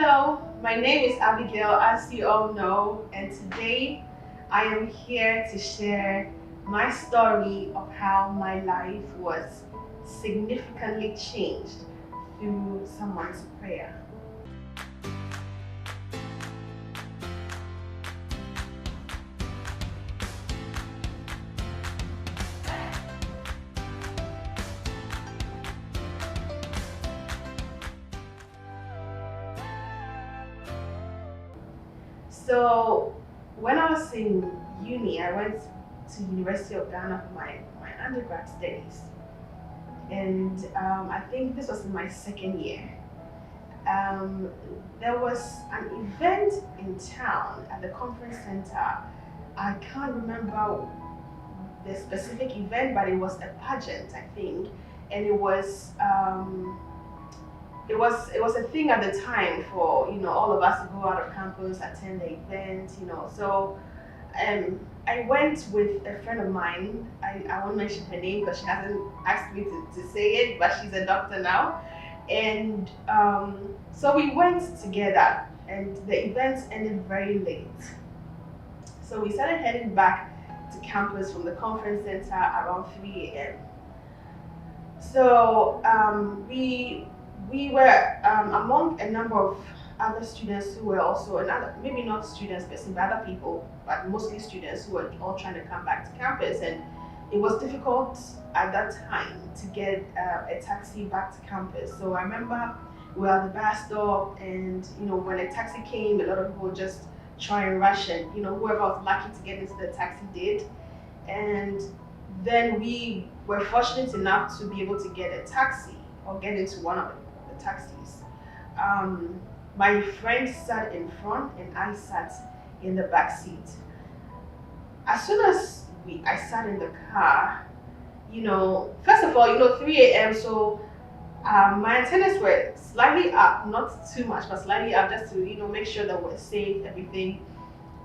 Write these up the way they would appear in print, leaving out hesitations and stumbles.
Hello, my name is Abigail, as you all know, and today I am here to share my story of how my life was significantly changed through someone's prayer. So, when I was in uni, I went to University of Ghana for my undergrad studies, and I think this was in my second year. um, there was an event in town at the conference center. I can't remember the specific event, but it was a pageant, I think, and it was a thing at the time for all of us to go out of campus, attend the event, So I went with a friend of mine. I won't mention her name because she hasn't asked me to say it, but she's a doctor now. And so we went together, and the event ended very late. So we started heading back to campus from the conference center around 3 a.m. So we were among a number of other students who were also, and other, maybe not students but some other people, but mostly students who were all trying to come back to campus. And it was difficult at that time to get a taxi back to campus. So I remember we were at the bus stop, and when a taxi came, a lot of people just try and rush, and whoever was lucky to get into the taxi did. And then we were fortunate enough to be able to get a taxi or get into one of the taxis. My friend sat in front and I sat in the back seat. As soon as I sat in the car, first of all, 3 a.m. So my antennas were slightly up, not too much, but slightly up, just to make sure that we're safe, everything.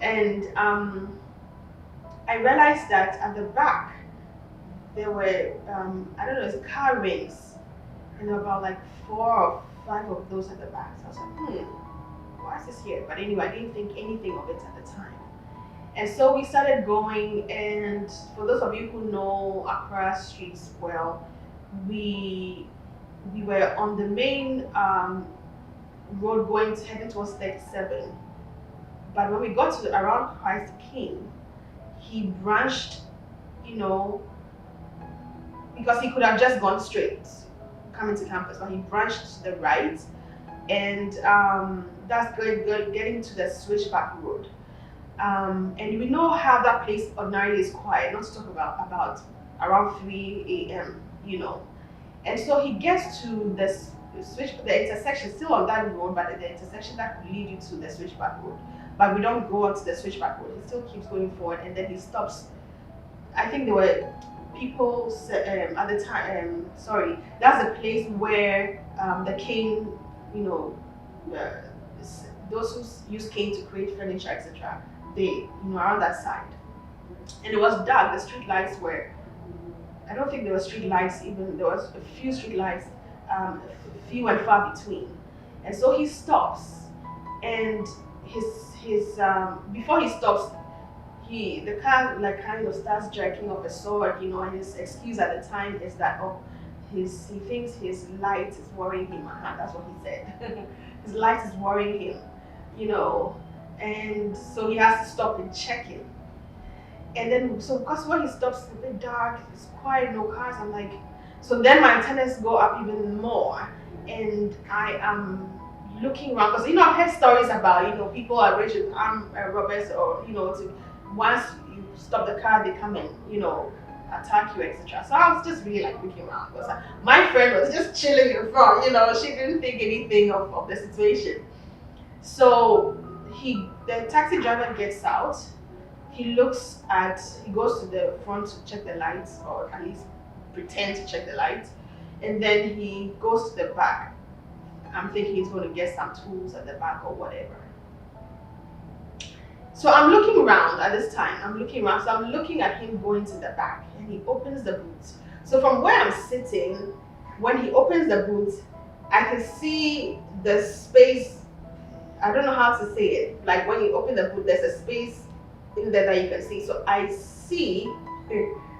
And I realized that at the back there were I don't know, it's car rings, and there were about like 4 or 5 of those at the back. So I was like, why is this here? But anyway, I didn't think anything of it at the time. And so we started going, and for those of you who know Accra streets well, we were on the main road heading towards 37. But when we got to around Christ King, he branched, because he could have just gone straight coming to campus, but he branched to the right, and that's getting to the switchback road. And we know how that place ordinarily is quiet, not to talk about around 3 a.m. And so he gets to the intersection, still on that road, but the intersection that could lead you to the switchback road. But we don't go onto the switchback road. He still keeps going forward, and then he stops. I think there were people at the time. Sorry, that's the place where the cane, those who use cane to create furniture, etc. They, around that side. And it was dark. The street lights were. I don't think there were street lights even. There was a few street lights, few and far between. And so he stops, and his before he stops, the car like kind of starts jerking off a sword, and his excuse at the time is that he thinks his light is worrying him. That's what he said. His light is worrying him, and so he has to stop and check it. And then so because when he stops, it's a bit dark, it's quiet, no cars. I'm like, so then my antennas go up even more, and I am looking around because I've heard stories about people are rich with armed robbers, or once you stop the car they come and attack you, etc. So I was just really like looking around because my friend was just chilling in front. She didn't think anything of the situation. So the taxi driver gets out. He goes to the front to check the lights, or at least pretend to check the lights, and then he goes to the back. I'm thinking he's going to get some tools at the back or whatever. So I'm looking around at this time. So I'm looking at him going to the back, and he opens the boot. So from where I'm sitting, when he opens the boot, I can see the space I don't know how to say it. Like when you open the boot, there's a space in there that you can see. So I see,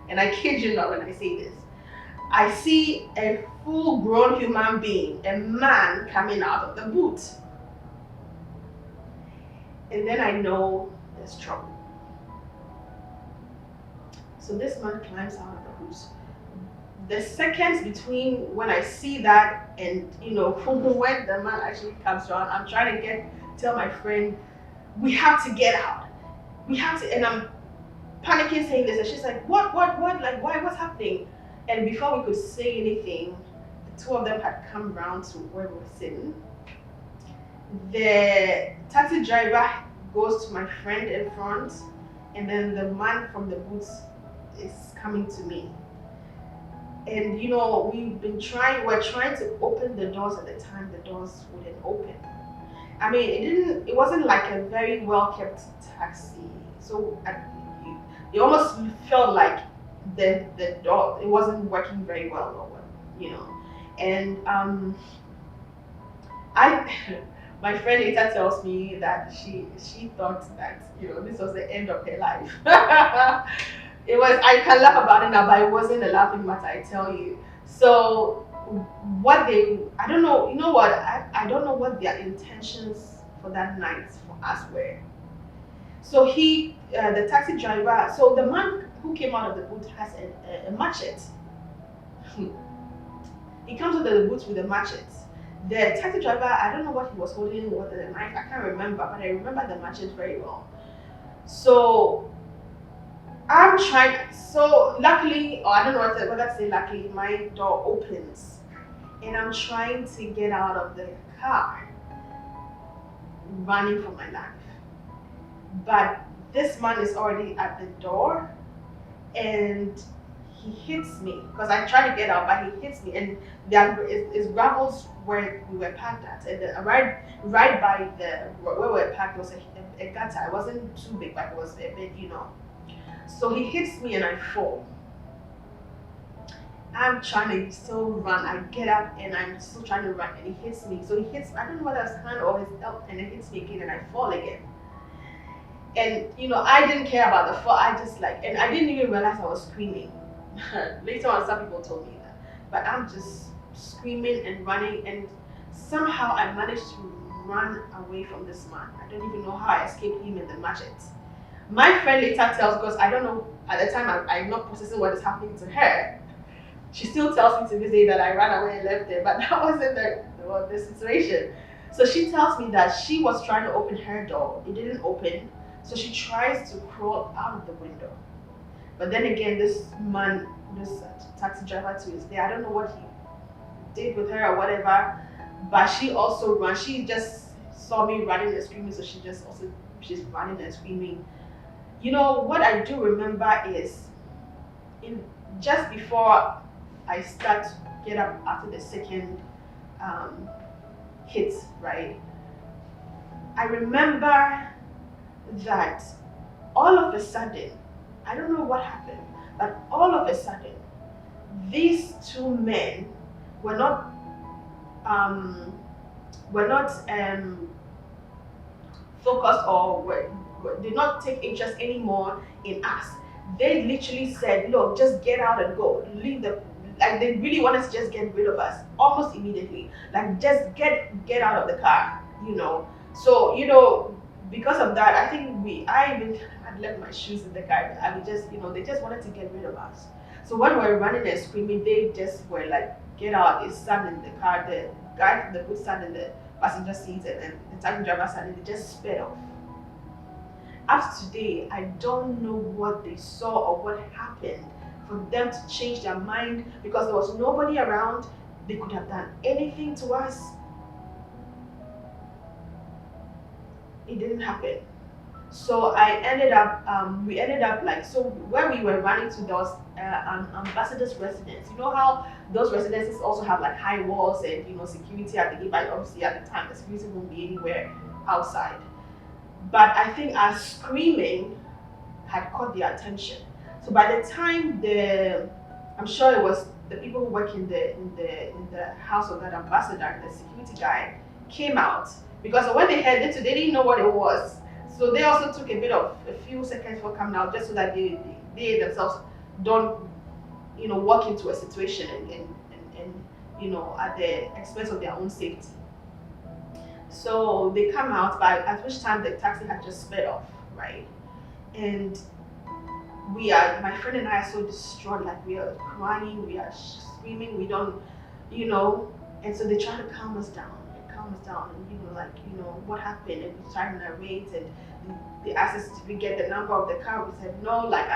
and I kid you not when I say this, I see a full-grown human being, a man coming out of the boot. And then I know there's trouble. So this man climbs out of the boot. The seconds between when I see that and when the man actually comes around, I'm trying to tell my friend, we have to get out. We have to, and I'm panicking saying this, and she's like, what, like why, what's happening? And before we could say anything, the two of them had come around to where we were sitting. The taxi driver goes to my friend in front, and then the man from the booth is coming to me. And we're trying to open the doors at the time, the doors wouldn't open. I mean, it wasn't like a very well kept taxi. So it almost felt like the door, it wasn't working very well, And my friend later tells me that she thought that this was the end of her life. It was, I can laugh about it now, but it wasn't a laughing matter, I tell you. So I don't know, I don't know what their intentions for that night for us were. So the taxi driver, so the man who came out of the booth has a machete. He comes out of the booth with a machete. The taxi driver, I don't know what he was holding, what the knife, I can't remember, but I remember the machete very well. So luckily, or I don't know whether to say luckily, my door opens and I'm trying to get out of the car, running for my life. But this man is already at the door and he hits me because I try to get out, but he hits me, and it's gravels where we were parked at, and right by where we were parked was a gutter. It wasn't too big, but it was a bit, So he hits me and I fall. I'm trying to still run. I get up and I'm still trying to run, and he hits me. So he hits, I don't know whether it's hand or his belt, and it hits me again and I fall again. And I didn't care about the fall. I just and I didn't even realize I was screaming. Later on, some people told me that. But I'm just screaming and running, and somehow I managed to run away from this man. I don't even know how I escaped him and the machete. My friend later tells, because I don't know, at the time I'm not processing what is happening to her. She still tells me to this day that I ran away and left there, but that wasn't the situation. So she tells me that she was trying to open her door. It didn't open, so she tries to crawl out of the window. But then again, this taxi driver too is there. I don't know what he did with her or whatever, but she also ran. She just saw me running and screaming, so she's running and screaming. What I do remember is just before I start to get up after the second hit, right? I remember that all of a sudden, I don't know what happened, but all of a sudden, these two men were not focused or did not take interest anymore in us. They literally said, "Look, just get out and go. Leave they really wanted to just get rid of us almost immediately. Like just get out of the car, So because of that, I think I even had left my shoes in the car. I mean, they just wanted to get rid of us. So when we were running and screaming, they just were like, "Get out!" They sat in the car. The guy from the booth sat in the passenger seat, and then the taxi driver sat, and they just sped off. Up to today, I don't know what they saw or what happened for them to change their mind, because there was nobody around. They could have done anything to us. It didn't happen. So we ended up so where we were running to, those ambassador's residence. You know how those residences also have like high walls and security at the gate, but obviously at the time the security won't be anywhere outside. But I think our screaming had caught their attention. So by the time I'm sure it was the people who work in the house of that ambassador, the security guy came out, because when they heard it, they didn't know what it was. So they also took a few seconds for coming out, just so that they themselves don't, walk into a situation and at the expense of their own safety. So they come out, by at which time the taxi had just sped off, right? And my friend and I are so distraught, like we are crying, we are screaming, we don't, and so they try to calm us down, and what happened, and we try to narrate, and they asked us if we get the number of the car. We said no, like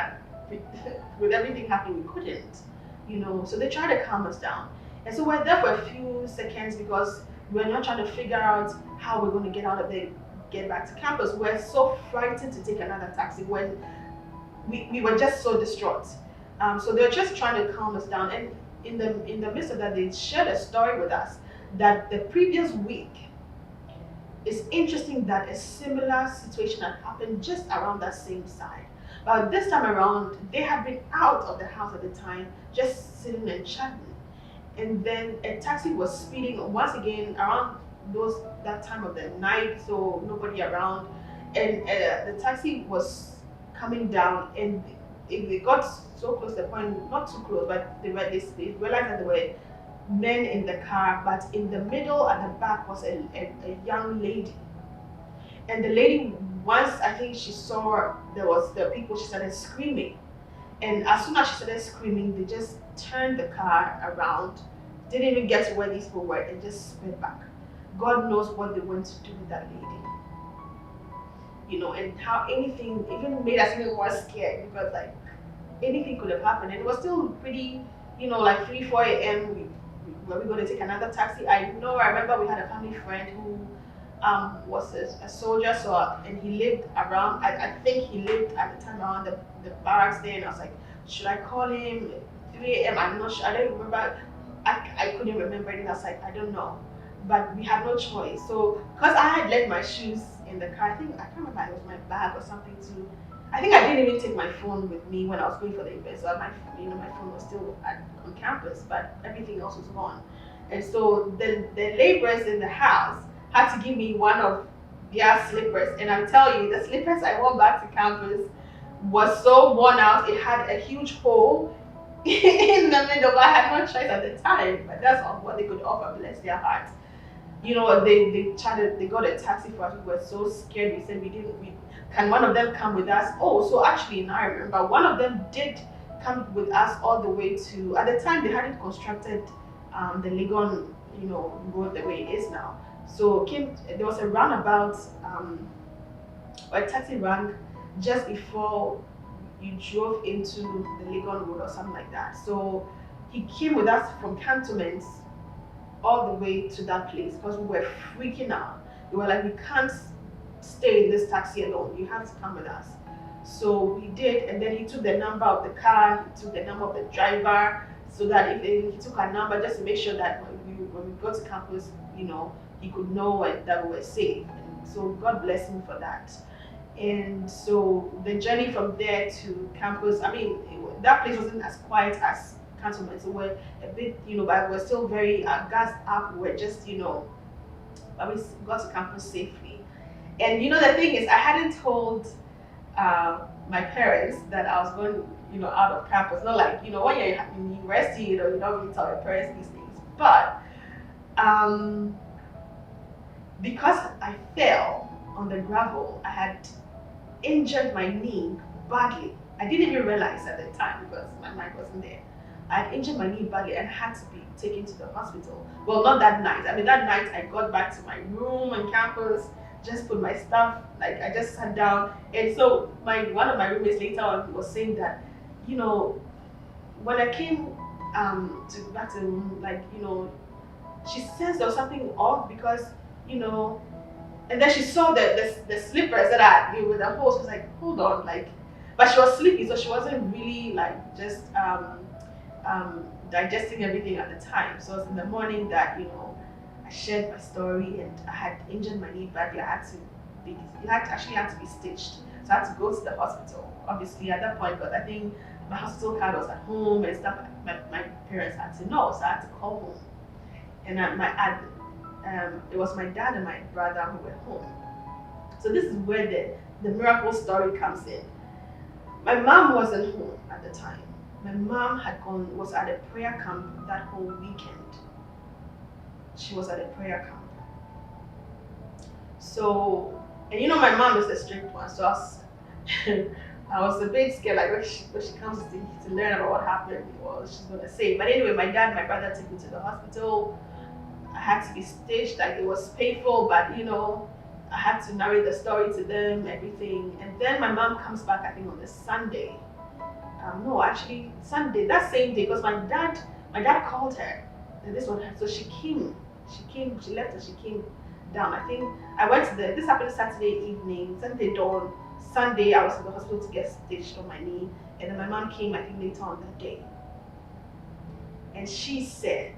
with everything happening, we couldn't, So they try to calm us down, and so we're there for a few seconds because we're not trying to figure out how we're going to get out of there, get back to campus. We're so frightened to take another taxi. We were just so distraught. So they were just trying to calm us down. And in the midst of that, they shared a story with us that the previous week, it's interesting that a similar situation had happened just around that same side. But this time around, they had been out of the house at the time, just sitting and chatting. And then a taxi was speeding once again around that time of the night, so nobody around. And the taxi was coming down, and they got so close to the point, not too close, but they realized that there were men in the car, but in the middle at the back was a young lady. And the lady, once I think she saw there was the people, she started screaming. And as soon as she started screaming, they just turned the car around, didn't even get to where these people were, and just sped back. God knows what they went to do with that lady. And how anything even made us even more scared, because like anything could have happened. And it was still pretty, like 3, 4 a.m. Were we going to take another taxi? I remember we had a family friend who was a soldier, and he lived around, I think he lived at the time around the barracks there, and I was like, should I call him? 3 a.m. I'm not sure, I don't remember. I couldn't remember it. I was like, I don't know. But we had no choice. So, because I had left my shoes in the car, I can't remember, it was my bag or something too. I think I didn't even take my phone with me when I was going for the event. So my phone was still on campus, but everything else was gone. And so the laborers in the house had to give me one of their slippers. And I'm telling you, the slippers I wore back to campus was so worn out. It had a huge hole in the middle. I had no choice at the time, but that's all what they could offer, bless their hearts. They got a taxi for us. We were so scared. We said can one of them come with us? Oh, so actually now I remember one of them did come with us all the way to, at the time they hadn't constructed the Legon, road the way it is now. So there was a roundabout, or a taxi rank just before you drove into the Legon road or something like that. So he came with us from Cantonments all the way to that place because we were freaking out. They were like, we can't stay in this taxi alone, you have to come with us. So we did, and then he took the number of the car, he took the number of the driver, so that if he took our number, just to make sure that when we go to campus, he could know that we were safe. And so God bless him for that. And so the journey from there to campus, that place wasn't as quiet as Cantonment, so we're a bit, but we're still very gassed up. We're just, but we got to campus safely. And the thing is, I hadn't told my parents that I was going, out of campus. Not like, when you're in university, you don't really tell your parents these things. But because I fell on the gravel, I had injured my knee badly. I didn't even realize at the time because my mind wasn't there. I had injured my knee badly and had to be taken to the hospital. Well, not that night. That night I got back to my room on campus, just put my stuff, like I just sat down. And so one of my roommates later on was saying that, when I came back to the room, she sensed there was something off because, and then she saw the slippers that I had with the holes. She was like, hold on, but she was sleepy, so she wasn't really just digesting everything at the time. So it was in the morning that I shared my story, and I had injured my knee badly. It actually had to be stitched, so I had to go to the hospital. Obviously at that point, but I think my hospital card was at home and stuff. My parents had to know, so I had to call home. And it was my dad and my brother who were home. So this is where the miracle story comes in. My mom wasn't home at the time. My mom was at a prayer camp that whole weekend. She was at a prayer camp. So, and my mom is a strict one, so I was a bit scared, like when she comes to learn about what happened, what she's gonna say. But anyway, my dad and my brother took me to the hospital. I had to be stitched, like it was painful, but I had to narrate the story to them, everything. And then my mom comes back, I think on the Sunday. No, actually Sunday, that same day, because my dad called her, and this one, so she left and she came down. I think I went to this happened Saturday evening, Sunday dawn. Sunday, I was in the hospital to get stitched on my knee, and then my mom came, I think, later on that day. And she said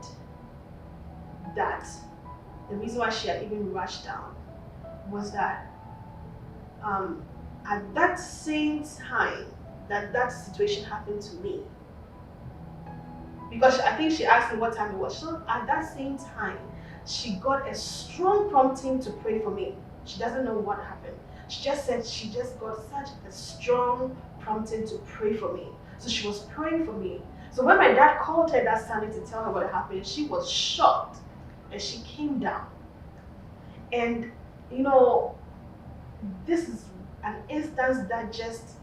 that the reason why she had even rushed down was that at that same time that situation happened to me, because I think she asked me what time it was. So at that same time, she got a strong prompting to pray for me. She doesn't know what happened. She just said she just got such a strong prompting to pray for me. So she was praying for me. So when my dad called her that Sunday to tell her what happened, she was shocked and she came down. And this is an instance that just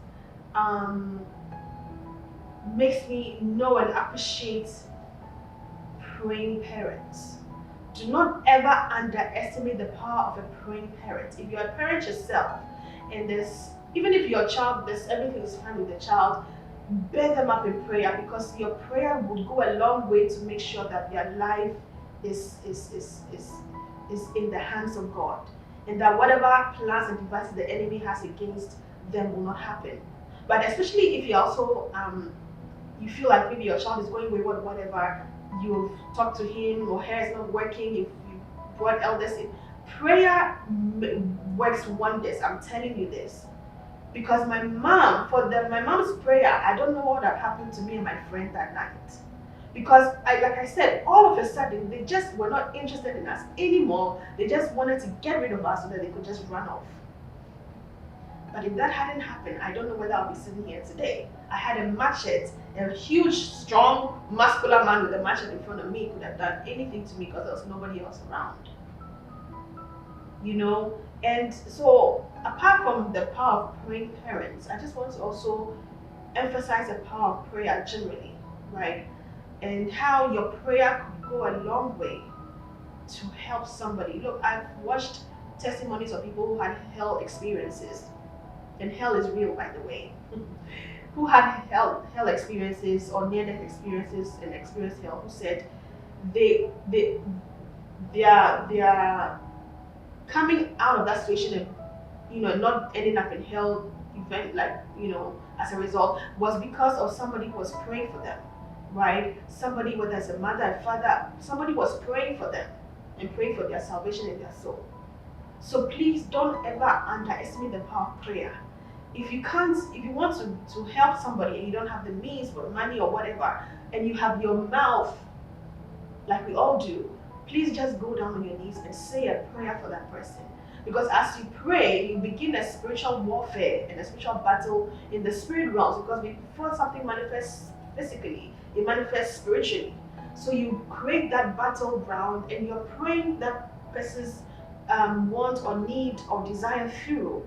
makes me know and appreciate praying parents. Do not ever underestimate the power of a praying parent. If you're a parent yourself, and even if your child, everything is fine with the child, bear them up in prayer, because your prayer will go a long way to make sure that their life is in the hands of God, and that whatever plans and devices the enemy has against them will not happen. But especially if you also you feel like maybe your child is going wayward, whatever, you've talked to him or her, is not working, you brought elders in. Prayer works wonders, I'm telling you this. Because my mom's prayer, I don't know what had happened to me and my friend that night. Because like I said, all of a sudden, they just were not interested in us anymore. They just wanted to get rid of us so that they could just run off. But if that hadn't happened, I don't know whether I'll be sitting here today. I had a machete, a huge, strong, muscular man with a machete in front of me could have done anything to me because there was nobody else around. And so apart from the power of praying parents, I just want to also emphasize the power of prayer generally, right? And how your prayer could go a long way to help somebody. Look, I've watched testimonies of people who had hell experiences. And hell is real, by the way. Who had hell experiences or near-death experiences and experienced hell, who said they are coming out of that situation and not ending up in hell event, like as a result, was because of somebody who was praying for them, right? Somebody, whether it's a mother, a father, somebody was praying for them and praying for their salvation in their soul. So please don't ever underestimate the power of prayer. If you want to help somebody and you don't have the means or money or whatever, and you have your mouth, like we all do, please just go down on your knees and say a prayer for that person. Because as you pray, you begin a spiritual warfare and a spiritual battle in the spirit realms, because before something manifests physically, it manifests spiritually. So you create that battleground and you're praying that person's want or need or desire through.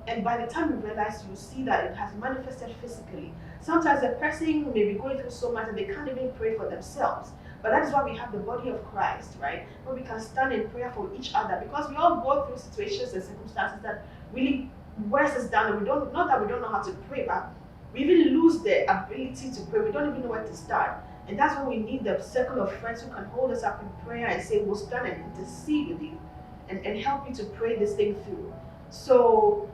And by the time you realize, you see that it has manifested physically. Sometimes a person may be going through so much that they can't even pray for themselves. But that is why we have the body of Christ, right? Where we can stand in prayer for each other, because we all go through situations and circumstances that really wears us down. And not that we don't know how to pray, but we even lose the ability to pray. We don't even know where to start. And that's when we need the circle of friends who can hold us up in prayer and say, we'll stand and intercede with you and help you to pray this thing through. So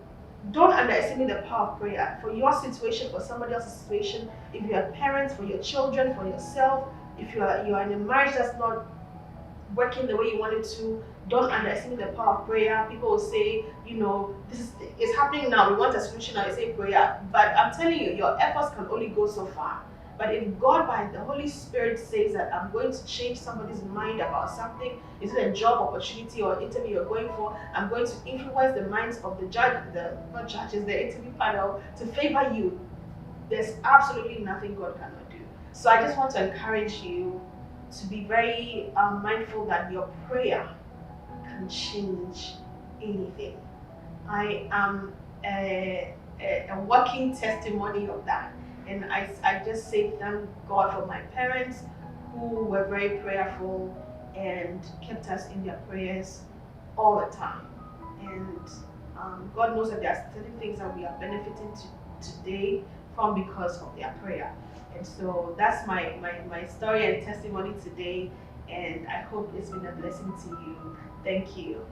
don't underestimate the power of prayer for your situation, for somebody else's situation. If you're a parent, for your children, for yourself. If you're in a marriage that's not working the way you want it to, don't underestimate the power of prayer. People will say, it's happening now, we want a solution now, you say prayer. But I'm telling you, your efforts can only go so far. But if God, by the Holy Spirit, says that I'm going to change somebody's mind about something, is it a job opportunity or interview you're going for? I'm going to influence the minds of the judge, the not judges, the interview panel to favor you. There's absolutely nothing God cannot do. So I just want to encourage you to be very mindful that your prayer can change anything. I am a working testimony of that. And I just say thank God for my parents who were very prayerful and kept us in their prayers all the time. And God knows that there are certain things that we are benefiting today from because of their prayer. And so that's my story and testimony today. And I hope it's been a blessing to you. Thank you.